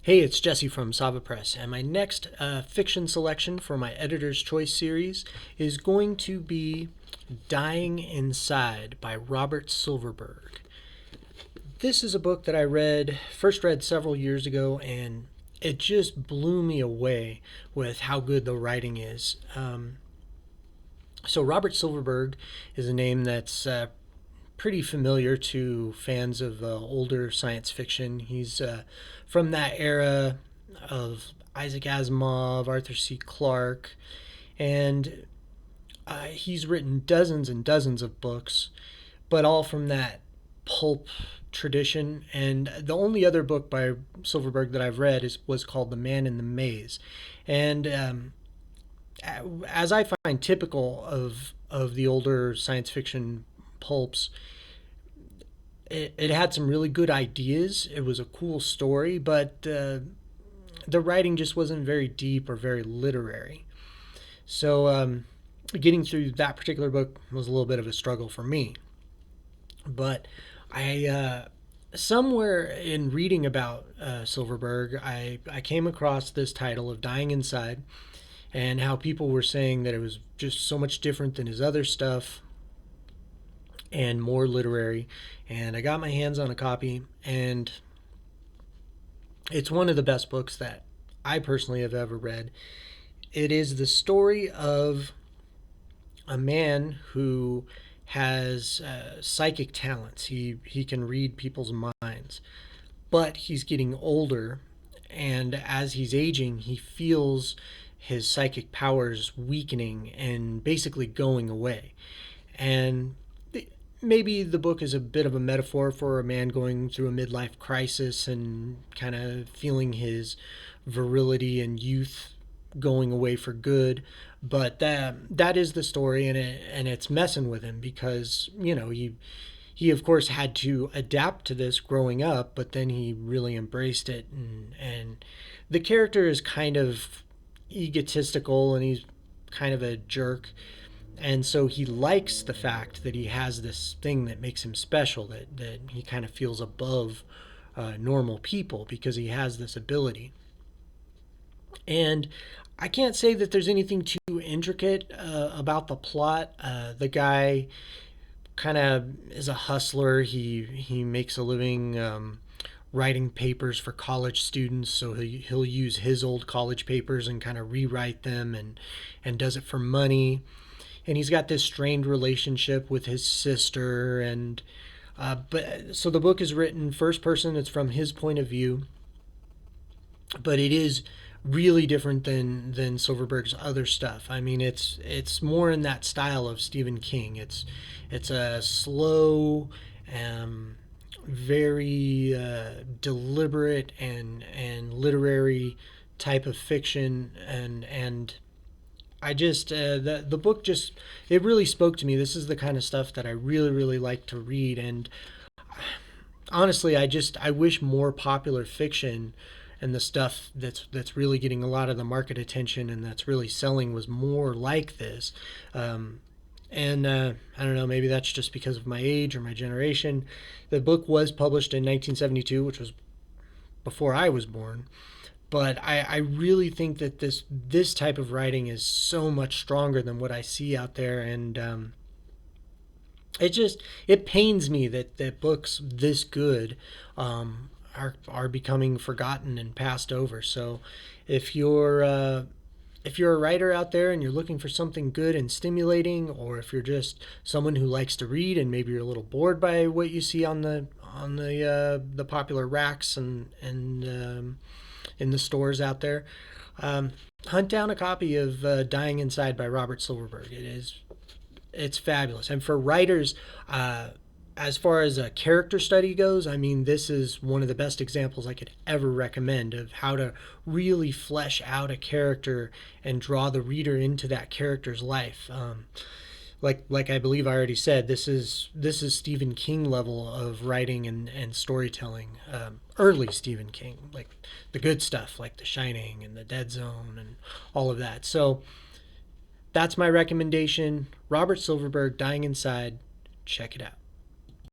Hey, it's Jesse from S.A.V.A Press, and my next fiction selection for my Editor's Choice series is going to be Dying Inside by Robert Silverberg. This is a book that I first read several years ago, and it just blew me away with how good the writing is. So Robert Silverberg is a name that's pretty familiar to fans of older science fiction. He's from that era of Isaac Asimov, Arthur C. Clarke, and he's written dozens and dozens of books, but all from that pulp tradition. And the only other book by Silverberg that I've read was called The Man in the Maze. And as I find typical of the older science fiction pulps, it had some really good ideas. It was a cool story, but the writing just wasn't very deep or very literary. So getting through that particular book was a little bit of a struggle for me. But I somewhere in reading about Silverberg, I came across this title of Dying Inside, and how people were saying that it was just so much different than his other stuff and more literary. And I got my hands on a copy, and it's one of the best books that I personally have ever read. It is the story of a man who has psychic talents. He can read people's minds, but he's getting older, and as he's aging, he feels his psychic powers weakening and basically going away. And maybe the book is a bit of a metaphor for a man going through a midlife crisis and kind of feeling his virility and youth going away for good. But that is the story, and it's messing with him because he of course had to adapt to this growing up, but then he really embraced it, and the character is kind of egotistical, and he's kind of a jerk. And so he likes the fact that he has this thing that makes him special, that he kind of feels above normal people because he has this ability. And I can't say that there's anything too intricate about the plot. The guy kind of is a hustler. He makes a living writing papers for college students, so he'll use his old college papers and kind of rewrite them, and does it for money. And he's got this strained relationship with his sister, and but so the book is written first person. It's from his point of view, but it is really different than Silverberg's other stuff. I mean, it's more in that style of Stephen King. It's a slow, very deliberate and literary type of fiction, and I just the book just, it really spoke to me. This is the kind of stuff that I really like to read, and honestly, I wish more popular fiction and the stuff that's really getting a lot of the market attention and that's really selling was more like this. And I don't know, maybe that's just because of my age or my generation. The book was published in 1972, which was before I was born. But I really think that this type of writing is so much stronger than what I see out there, and it pains me that books this good are becoming forgotten and passed over. So if you're a writer out there and you're looking for something good and stimulating, or if you're just someone who likes to read and maybe you're a little bored by what you see on the popular racks and in the stores out there, hunt down a copy of Dying Inside by Robert Silverberg. It's fabulous. And for writers, as far as a character study goes, I mean, this is one of the best examples I could ever recommend of how to really flesh out a character and draw the reader into that character's life. Like I believe I already said, this is Stephen King level of writing and storytelling. Early Stephen King, like the good stuff, like The Shining and The Dead Zone and all of that. So that's my recommendation. Robert Silverberg, Dying Inside. Check it out.